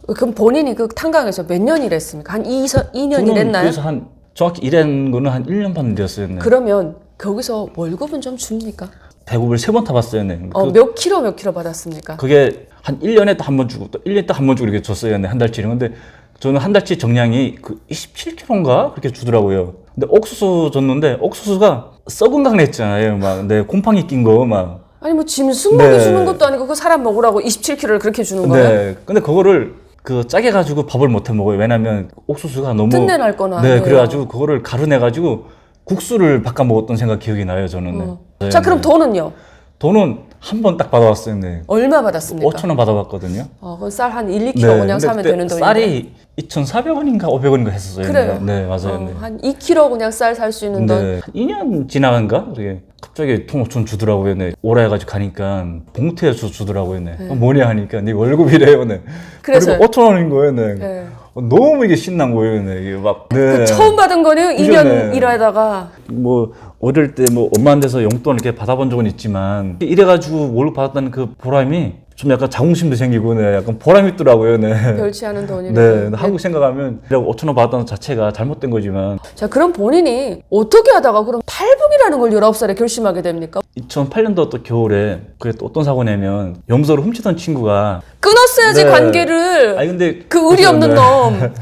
그럼 본인이 그 탄광에서 몇 년 일했습니까? 한 2년 일했나요? 그래서 한 정확히 일한 거는 한 1년 반 되었어요. 네. 그러면 거기서 월급은 좀 줍니까? 배급을 3번 타봤어요. 네. 몇 킬로 받았습니까? 그게 한 1년에 또 한 번 주고 또 1년에 또 한 번 주고 이렇게 줬어요. 네. 한 달치를. 근데 저는 한 달치 정량이 그 27kg인가 그렇게 주더라고요. 근데 옥수수 줬는데 옥수수가 썩은 강 냈잖아요. 막 네, 곰팡이 낀 거 막. 아니 뭐 짐승 먹이 주는 것도 아니고 그 사람 먹으라고 27kg를 그렇게 주는 거예요? 네. 근데 그거를 그 짜게 가지고 밥을 못 해 먹어요. 왜냐면 옥수수가 너무 뜬내 날 거나. 네, 그래가지고 그거를 가루내 가지고 국수를 바꿔 먹었던 생각 기억이 나요. 저는. 네. 자 그럼 돈은요? 돈은 한 번 딱 받아왔어요. 네. 얼마 받았습니까? 5,000원 받아봤거든요. 그건 쌀 한 1, 2kg 네. 그냥 사면 근데 되는 돈인데. 쌀이 2,400원인가 500원인가 했었어요. 그래요. 네, 맞아요. 네. 한 2kg 그냥 쌀 살 수 있는 돈. 네. 2년 지나간가? 그게 갑자기 통 5천 주더라고요. 네. 오라 해가지고 가니까 봉투에서 주더라고요. 네. 뭐냐 하니까 네 월급이래요. 네. 그래서요? 그리고 5,000원인 거예요. 네. 네. 너무 이게 신난 거예요. 네. 이게 막 네. 그 처음 받은 거는 그죠, 2년 네. 일하다가 뭐 어릴 때 뭐 엄마한테서 용돈 이렇게 받아본 적은 있지만 이래가지고 월급 받았다는 그 보람이 좀 약간 자긍심도 생기고 네. 약간 보람이 있더라고요. 네. 별치 않은 돈이네. 네. 한국 생각하면 5,000원 받았다는 자체가 잘못된 거지만 자 그럼 본인이 어떻게 하다가 그럼 탈북이라는 걸 19살에 결심하게 됩니까? 2008년도 또 겨울에 그게 또 어떤 사고냐면 염소를 훔치던 친구가 끊었어야지 네. 관계를. 아니 근데 그 의리 없는 네. 놈.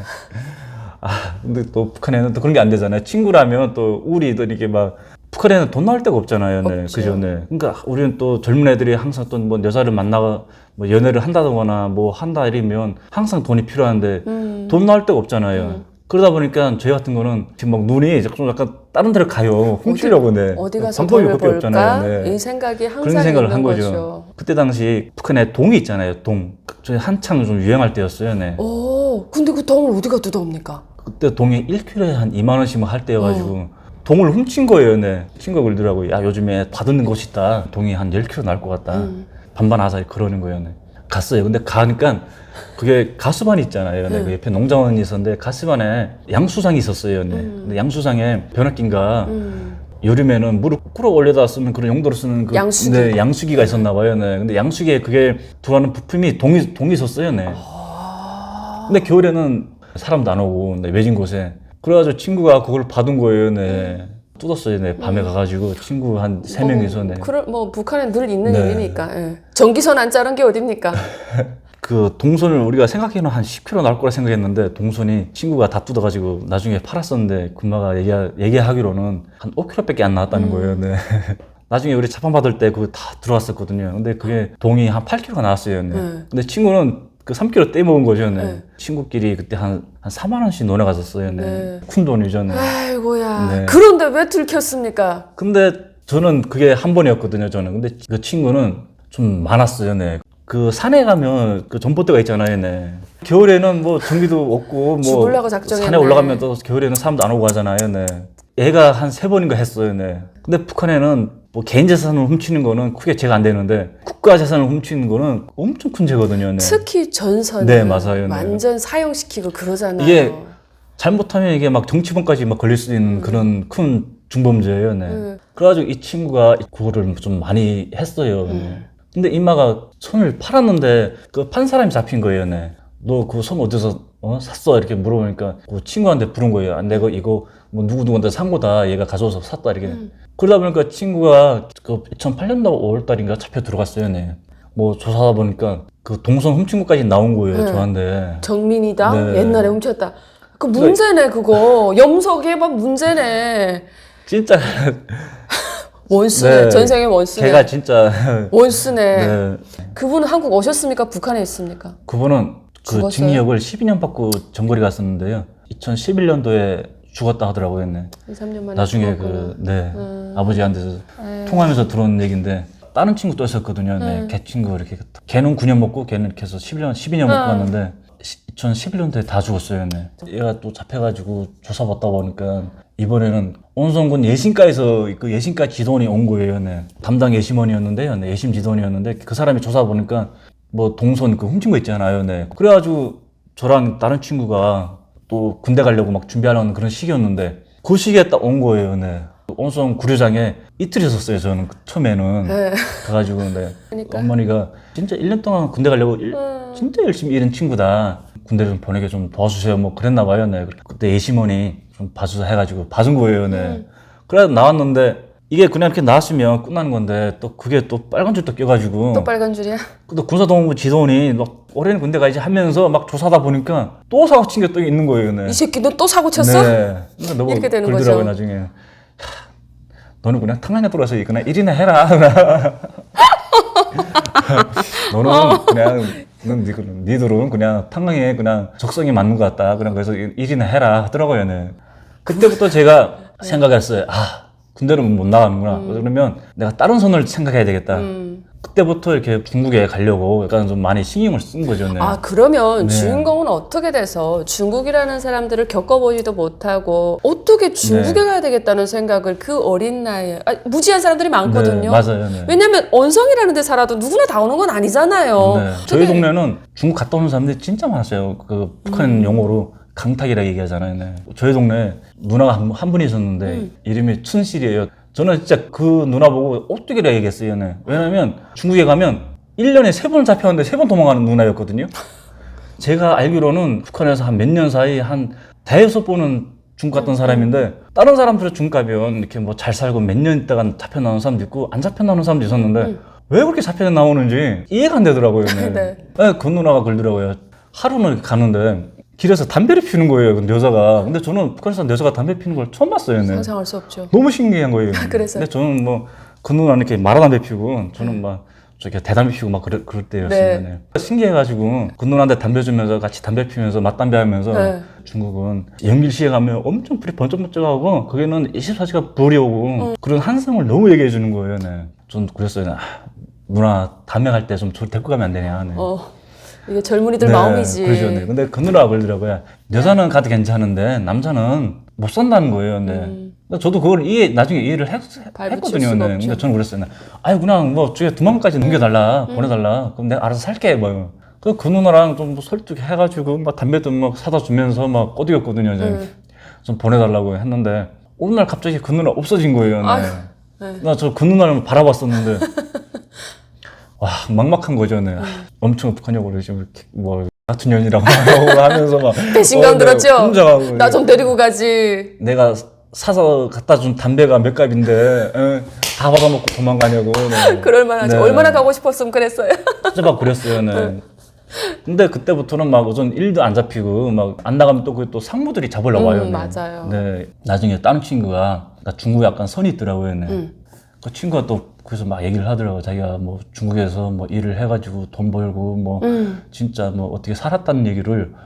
근데 또 북한에는 또 그런 게 안 되잖아요. 친구라면 또 우리 또 이렇게 막 북한에는 돈 나올 데가 없잖아요. 네. 없죠. 그죠? 네. 그러니까 우리는 또 젊은 애들이 항상 또 뭐 여자를 만나가 뭐 연애를 한다거나 뭐 한다 이러면 항상 돈이 필요한데 돈 나올 데가 없잖아요. 그러다 보니까 저희 같은 거는 지금 막 눈이 좀 약간 다른 데를 가요. 훔치려고. 네. 어디 가서 방법이 돈을 밖에 없잖아요. 벌까? 네. 이 생각이 항상 그런 생각을 있는 한 거죠. 거죠. 그때 당시 북한에 동이 있잖아요. 동. 저희 한창 좀 유행할 때였어요. 네. 근데 그 돈을 어디가 뜯어옵니까? 그때 동이 1kg에 한 2만 원씩 할 때여가지고 동을 훔친 거예요. 네. 친구가 그러더라고요. 야 요즘에 받는 곳이 있다. 동이 한 10kg 나올 것 같다. 반반 하자 그러는 거예요. 네. 갔어요. 근데 가니까 그게 가수반이 있잖아요. 네. 그 옆에 농장원이 있었는데 가수반에 양수장이 있었어요. 네. 근데 양수장에 변압기인가 여름에는 물을 끌어올려다 쓰는 그런 용도로 쓰는 그 양수기. 네, 양수기가 있었나 봐요. 네. 근데 양수기에 그게 들어가는 부품이 동이 있었어요. 네. 근데 겨울에는 사람도 안 오고 네, 외진 곳에 그래가지고 친구가 그걸 받은 거예요. 네. 뜯었어요. 네. 밤에 가가지고 친구 한 3명이서 네. 뭐 북한에 늘 있는 네. 일이니까. 예. 전기선 안 자른 게 어딥니까? 그 동선을 우리가 생각해는 한 10km 나올 거라 생각했는데 동선이 친구가 다 뜯어가지고 나중에 팔았었는데 금마가 얘기하기로는 한 5km밖에 안 나왔다는 거예요. 네. 나중에 우리 자판 받을 때 그거 다 들어왔었거든요. 근데 그게 동이 한 8km가 나왔어요. 네. 근데 친구는 그 3km 떼먹은 거죠. 네. 친구끼리 그때 한 4만 원씩 논에 갔었어요. 네. 큰 돈이죠. 네. 아이고야. 네. 그런데 왜 들켰습니까? 근데 저는 그게 한 번이었거든요. 저는. 근데 그 친구는 좀 많았어요. 네. 그 산에 가면 그 전봇대가 있잖아요. 네. 겨울에는 뭐 전기도 없고 뭐 죽으려고 작정했네. 산에 올라가면 또 겨울에는 사람도 안 오고 하잖아요. 네. 얘가 한 3번인가 했어요. 네. 근데 북한에는 뭐 개인 재산을 훔치는 거는 크게 죄가 안 되는데 국가 재산을 훔치는 거는 엄청 큰 죄거든요. 네. 특히 전선을 네, 맞아요. 네. 완전 사용시키고 그러잖아요. 이게 잘못하면 이게 막 정치범까지 막 걸릴 수 있는 그런 큰 중범죄예요. 네. 그래가지고 이 친구가 그거를 좀 많이 했어요. 네. 근데 이마가 손을 팔았는데 그 판 사람이 잡힌 거예요. 네. 너 그 손 어디서 샀어? 이렇게 물어보니까 그 친구한테 부른 거예요. 아, 내가 이거 뭐 누구한테 산 거다. 얘가 가져와서 샀다. 이렇게. 그러다 보니까 친구가 그 2008년도 5월달인가 잡혀 들어갔어요. 네. 뭐 조사하다 보니까 그 동선 훔친 것까지 나온 거예요. 저한테. 정민이다? 네. 옛날에 훔쳤다. 그 문제네 그거. 염소개밥 문제네. 진짜 원수네. 네. 전생의 원수네. 걔가 진짜 원수네. 네. 그분은 한국 오셨습니까? 북한에 있습니까? 그분은 그 죽었어요? 징역을 12년 받고 전거리 갔었는데요. 2011년도에 죽었다 하더라고요. 네. 2, 3년 만에 나중에 죽었구나. 아버지한테서 통화하면서 들은 얘기인데 다른 친구 또 있었거든요. 네. 걔 친구 이렇게 걔는 9년 먹고 걔는 이렇게 해서 12년 먹고 갔는데 2011년도에 다 죽었어요. 네. 얘가 또 잡혀가지고 조사받다 보니까 이번에는 온성군 예신과에서 그 예신과 지도원이 온 거예요. 네. 담당 예심원이었는데요. 네. 예심 지도원이었는데 그 사람이 조사 보니까 뭐 동선 그 훔친 거 있잖아요. 네. 그래가지고 저랑 다른 친구가 또 군대 가려고 막 준비하는 그런 시기였는데 그 시기에 딱 온 거예요. 네. 온성 구류장에 이틀 있었어요. 저는 처음에는 네. 가가지고 네. 그러니까. 어머니가 진짜 1년 동안 군대 가려고 진짜 열심히 일한 친구다. 군대를 좀 보내게 좀 도와주세요. 뭐 그랬나 봐요. 네. 그때 예시머니 좀 봐주자 해가지고 봐준 거예요. 네. 그래서 나왔는데 이게 그냥 이렇게 나왔으면 끝나는 건데 또 그게 또 빨간 줄도 껴가지고 또 빨간 줄이야? 또 군사동부 지도원이 막 올해는 군대 가야지 하면서 막 조사하다 보니까 또 사고 친 게 또 있는 거예요. 네. 이 새끼 너 또 사고 쳤어? 네. 너무 이렇게 되는 그러더라고요, 거죠. 나중에. 하, 너는 그냥 탕안에 들어와서 그냥 일이나 해라. 너는 그냥 니들은 그냥 탕강에 그냥 적성이 맞는 것 같다. 그냥 그래서 일이나 해라 하더라고요. 네. 그때부터 제가 생각했어요. 아, 군대는 못 나가는구나. 그러면 내가 다른 선을 생각해야 되겠다. 그때부터 이렇게 중국에 가려고 약간 좀 많이 신경을 쓴 거죠. 네. 아, 그러면 네. 주인공은 어떻게 돼서 중국이라는 사람들을 겪어보지도 못하고 어떻게 중국에 네. 가야 되겠다는 생각을 그 어린 나이에 무지한 사람들이 많거든요. 네, 맞아요. 네. 왜냐면 언성이라는 데 살아도 누구나 다 오는 건 아니잖아요. 네. 저희 동네는 중국 갔다 오는 사람들이 진짜 많았어요. 그 북한 용어로 강탁이라 얘기하잖아요. 네. 저희 동네 누나가 한 분이 있었는데 이름이 춘실이에요. 저는 진짜 그 누나 보고 어떻게라 얘기했어요. 네. 왜냐면 중국에 가면 1년에 3번 잡혔는데 3번 도망가는 누나였거든요. 제가 알기로는 북한에서 한 몇 년 사이 한 대여섯 번은 중국 갔던 사람인데 다른 사람들은 중국 가면 이렇게 뭐 잘 살고 몇 년 있다가 잡혀 나오는 사람도 있고 안 잡혀 나오는 사람도 있었는데 왜 그렇게 잡혀 나오는지 이해가 안 되더라고요. 네. 네. 네, 그 누나가 그러더라고요. 하루는 가는데 길에서 담배를 피우는 거예요. 근데 여자가. 근데 저는 북한에서 여자가 담배 피우는 걸 처음 봤어요. 네. 상상할 수 없죠. 너무 신기한 거예요. 그래서요? 근데 저는 뭐 그 누나는 이렇게 마라담배 피우고 저는 막 저기 대담배 피우고 막 그럴 때였어요. 네. 네. 신기해가지고 그 누나한테 담배 주면서 같이 담배 피우면서 맞담배 하면서 네. 중국은 영길시에 가면 엄청 불이 번쩍번쩍하고 거기는 24시간 불이 오고 그런 한상을 너무 얘기해 주는 거예요. 네. 전 그랬어요. 아, 누나 담배 갈 때 좀 데리고 가면 안 되냐. 네. 이게 젊은이들 네, 마음이지. 그러죠. 네. 근데 그 누나가 그러더라고요. 여자는 가도 괜찮은데 남자는 못 산다는 거예요. 네. 근데 저도 그걸 나중에 이해를 발붙일 했거든요. 수가 네. 없죠. 근데 저는 그랬어요. 아유, 그냥 뭐 저기 두만까지 넘겨달라, 보내달라. 그럼 내가 알아서 살게. 뭐. 그 누나랑 좀 설득해가지고 막 담배도 막 사다 주면서 막 꼬드겼거든요. 좀 보내달라고 했는데 어느 날 갑자기 그 누나 없어진 거예요. 네. 아유, 네. 나 저 그 누나를 바라봤었는데. 와, 막막한 거죠, 네. 엄청 북한역으로 지금 이렇게 뭐 같은 년이라고 하면서 막 배신감 들었죠? 혼자 나 좀 데리고 가지. 내가 사서 갖다 준 담배가 몇 값인데 다 받아먹고 도망가냐고. 네. 그럴만하죠. 네. 얼마나 가고 싶었으면 그랬어요. 진짜 막 그랬어요. 네. 근데 그때부터는 막 우선 일도 안 잡히고 막 안 나가면 또 그 또 상무들이 잡으려고 와요. 네. 맞아요. 네. 나중에 다른 친구가 그러니까 중국에 약간 선이 있더라고요. 네. 그 친구가 또 그래서 막 얘기를 하더라고요. 자기가 뭐 중국에서 뭐 일을 해가지고 돈 벌고 뭐 진짜 뭐 어떻게 살았다는 얘기를 뭐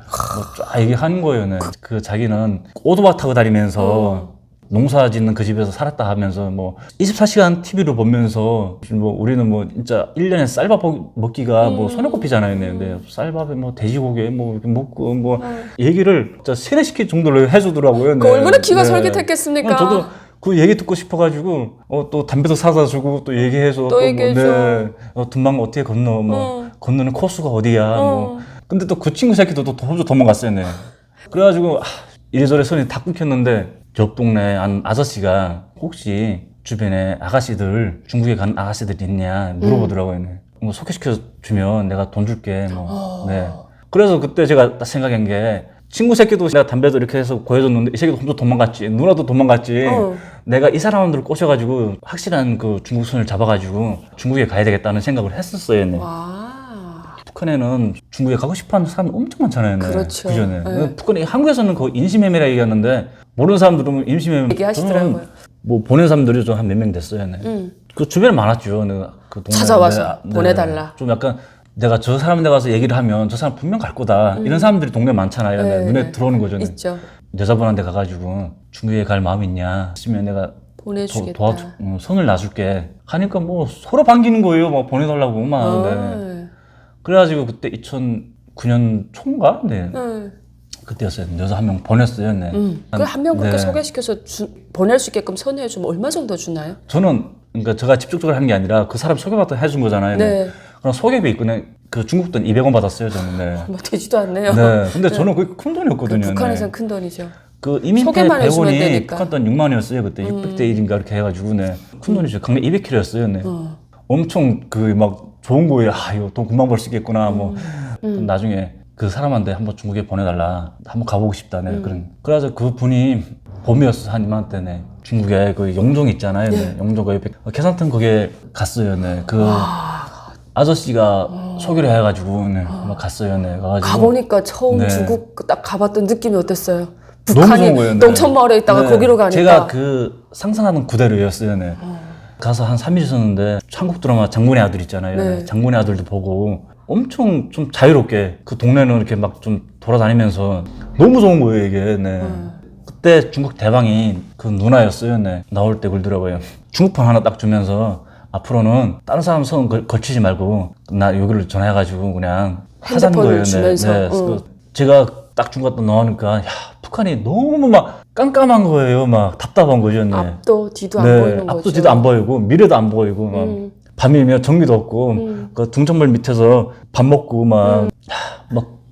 쫙 얘기하는 거예요. 네. 그 자기는 오토바이 타고 다니면서 농사 짓는 그 집에서 살았다 하면서 뭐 24시간 TV로 보면서 뭐 우리는 뭐 진짜 1년에 쌀밥 먹기가 뭐 손에 꼽히잖아요. 네. 근데 쌀밥에 뭐 돼지고기에 뭐 이렇게 먹고 뭐 얘기를 진짜 세뇌시킬 정도로 해주더라고요. 그 네. 얼마나 기가 네. 솔깃했겠습니까? 저도 그 얘기 듣고 싶어가지고 또 담배도 사다 주고 또 얘기해서 또 얘기해줘. 네. 둔망 어떻게 건너 뭐 건너는 코스가 어디야 뭐 근데 또 그 친구 새끼도 또 혼자 도망갔어요. 네. 그래가지고 이래저래 손이 다 끊겼는데 옆 동네 아저씨가 혹시 주변에 아가씨들 중국에 간 아가씨들 있냐 물어보더라고요. 네. 뭐 소개시켜 주면 내가 돈 줄게 뭐. 네. 그래서 그때 제가 딱 생각한 게 친구 새끼도 내가 담배도 이렇게 해서 구해줬는데 이 새끼도 혼자 도망갔지. 누나도 도망갔지. 내가 이 사람들을 꼬셔가지고 확실한 그 중국 손을 잡아가지고 중국에 가야 되겠다는 생각을 했었어요. 네. 와. 북한에는 중국에 가고 싶어하는 사람이 엄청 많잖아요. 네. 그렇죠. 그죠? 네. 네. 북한에 한국에서는 그 인신매매라 얘기하는데 모르는 사람들은 인신매매 얘기하시더라고요. 저는 뭐 보낸 사람들이 좀 한 몇 명 됐어요. 네. 그 주변에 많았죠. 네. 그 동네 찾아와서 네. 보내달라. 좀 약간 내가 저 사람한테 가서 얘기를 하면 저 사람 분명 갈 거다. 이런 사람들이 동네에 많잖아요. 네. 눈에 들어오는 거죠. 네. 있죠. 여자분한테 가가지고 중국에 갈 마음 있냐 싶으면 내가 보내주겠다. 손을 놔줄게 하니까 뭐 서로 반기는 거예요. 막 보내달라고 막 하는데 그래가지고 그때 2009년 초인가? 네. 그때였어요. 여자 한 명 보냈어요. 네. 그 한 명 그렇게 네. 소개시켜서 보낼 수 있게끔 선회해주면 얼마 정도 주나요? 저는 그러니까 제가 직접적으로 한 게 아니라 그 사람 소개받아 해준 거잖아요. 네. 그럼 소개비 그냥 그 중국 돈 200원 받았어요. 저는. 네. 뭐 되지도 않네요. 네. 근데 저는 그게 큰 돈이었거든요. 북한에선 네. 큰 돈이죠. 그 이민태 소개만 해주면 100원이 되니까. 북한 돈 6만 원이었어요. 그때 600대 1인가 이렇게 해가지고 네. 큰 돈이죠. 강매 200kg였어요. 네. 엄청 그 막 좋은 거예요. 아 이거 돈 금방 벌 수 있겠구나. 뭐 나중에 그 사람한테 한번 중국에 보내달라. 한번 가보고 싶다. 네. 그래서 그 분이 봄이었어. 한 이맘때네. 중국에 그 영종 있잖아요. 네. 영종 그 옆에 계산턴 거기에 갔어요. 네. 그 아저씨가 소개를 해가지고 네. 한번 갔어요. 네. 가보니까 처음 네. 중국 딱 가봤던 느낌이 어땠어요? 너무 북한이 좋은 거예요. 네. 농촌마을에 있다가 네. 거기로 가니까 제가 그 상상하는 그대로였어요. 네. 가서 한 3일 있었는데 한국 드라마 장군의 아들 있잖아요. 네. 장군의 아들도 보고 엄청 좀 자유롭게 그 동네는 이렇게 막 좀 돌아다니면서 너무 좋은 거예요 이게. 네. 그때 중국 대방이 그 누나였어요. 네. 나올 때 그러더라고요. 중국판 하나 딱 주면서 앞으로는 다른 사람 손 걸치지 말고 나 여기를 전화해가지고 그냥 하자는 거예요. 주면서. 네. 네. 제가 딱 중국 갔다 나오니까 야, 북한이 너무 막 깜깜한 거예요. 막 답답한 거죠. 네. 앞도 뒤도 안 네, 보이는 거죠. 앞도 뒤도 안 보이고 미래도 안 보이고 막 밤이면 전기도 없고 그 등촌물 밑에서 밥 먹고 막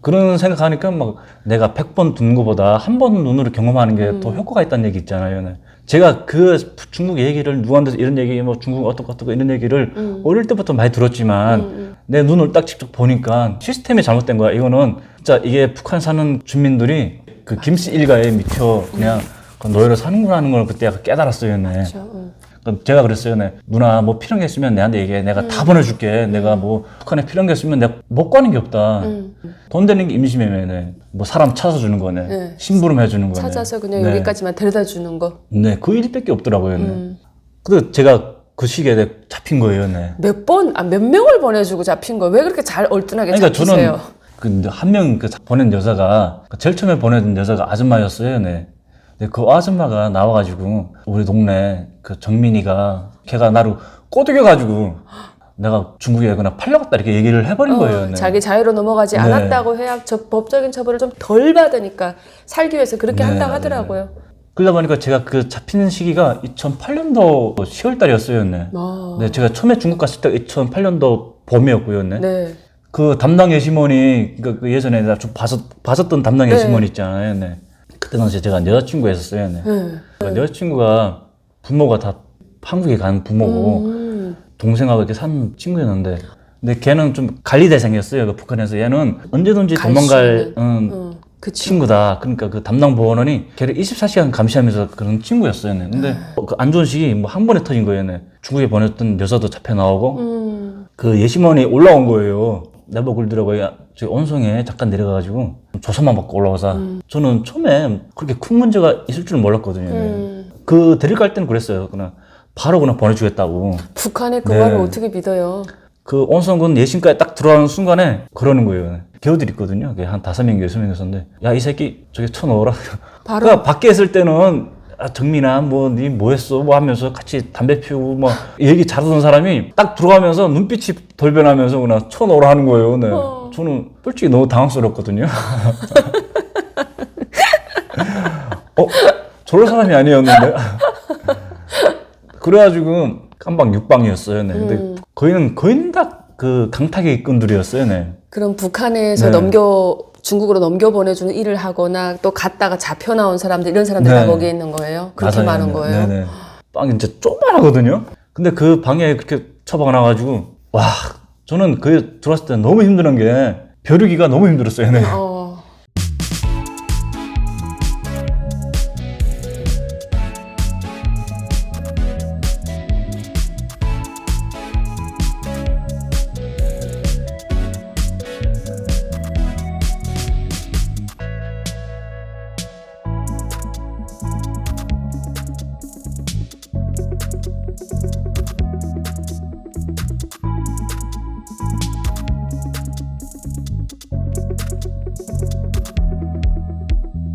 그런 생각하니까 막 내가 100번 듣는 것보다 한 번 눈으로 경험하는 게 더 효과가 있다는 얘기 있잖아요. 네. 제가 그 중국 얘기를 누구한테 이런 얘기 뭐 중국 어떻고 이런 얘기를 어릴 때부터 많이 들었지만 내 눈을 딱 직접 보니까 시스템이 잘못된 거야. 이거는 진짜 이게 북한 사는 주민들이 그 김씨 일가에 미쳐 그냥 그 노예로 사는구나 하는 걸 그때 깨달았어요. 네. 그렇죠. 제가 그랬어요. 네. 누나 뭐 필요한 게 있으면 내한테 얘기해. 내가 다 보내줄게. 내가 뭐 북한에 필요한 게 있으면 내가 못 가는 게 없다. 돈 되는 게 임시매매네. 뭐 사람 찾아서 주는 거네. 네. 심부름 해주는 거네. 찾아서 그냥 네. 여기까지만 데려다 주는 거. 네, 그 일밖에 없더라고요. 네. 그래서 제가 그 시기에 잡힌 거예요. 네. 몇 명을 보내주고 잡힌 거예요? 왜 그렇게 잘 얼큰하게 그러니까 잡히세요? 저는 그 한 명 그 보낸 여자가 제일 처음에 보낸 여자가 아줌마였어요. 네. 근데 그 아줌마가 나와가지고 우리 동네 그 정민이가 걔가 나를 꼬드겨가지고 내가 중국에 그냥 팔려갔다 이렇게 얘기를 해버린 거예요. 네. 자기 자유로 넘어가지 네. 않았다고 해야 법적인 처벌을 좀 덜 받으니까 살기 위해서 그렇게 네, 한다고 하더라고요. 그러다 보니까 제가 그 잡히는 시기가 2008년도 10월 달이었어요. 네. 네, 제가 처음에 중국 갔을 때 2008년도 봄이었고요. 네. 네. 그 담당 예시몬이 그 예전에 나 좀 봤었던 담당 예시몬 있잖아요. 네. 그때 당시에 제가 여자친구가 있었어요. 네. 그 여자친구가 부모가 다 한국에 간 부모고 동생하고 이렇게 사는 친구였는데 근데 걔는 좀 관리대상이었어요. 그 북한에서 얘는 언제든지 도망갈 그치. 친구다. 그러니까 그 담당 보호원이 걔를 24시간 감시하면서 그런 친구였어요. 네. 근데 그 안 좋은 시기 뭐 한 번에 터진 거예요. 네. 중국에 보냈던 여자도 잡혀 나오고 그 예시몬이 올라온 거예요. 내보고 그러더라고요. 저기 온성에 잠깐 내려가가지고 조사만 받고 올라와서 저는 처음에 그렇게 큰 문제가 있을 줄은 몰랐거든요. 그 데리고 갈 때는 그랬어요. 그냥 바로 그냥 보내주겠다고. 북한의 그 네. 말을 어떻게 믿어요? 그 온성군 예신가에 딱 들어가는 순간에 그러는 거예요. 개우들 있거든요. 그게 한 5명, 6명 있었는데 야, 이 새끼 저기 쳐넣어라. 바로 그러니까 밖에 있을 때는 아, 정민아 니 뭐 했어? 뭐 하면서 같이 담배 피우고 뭐 얘기 잘하던 사람이 딱 들어가면서 눈빛이 돌변하면서 그냥 쳐넣으라 하는 거예요. 네. 저는 솔직히 너무 당황스럽거든요. 저럴 사람이 아니었는데. 그래가지고 깜방 육방이었어요. 네. 근데 거의는 다 그 강타기 꾼들이었어요. 네. 그럼 북한에서 네. 중국으로 넘겨보내주는 일을 하거나 또 갔다가 잡혀 나온 사람들 이런 사람들 네. 다 거기에 있는 거예요? 그렇게 맞아요. 많은 네. 거예요? 네네. 빵이 진짜 조그만하거든요. 근데 그 방에 그렇게 처박아 놔가지고 와 저는 그 들어왔을 때 너무 힘든 게 벼르기가 너무 힘들었어요. 네.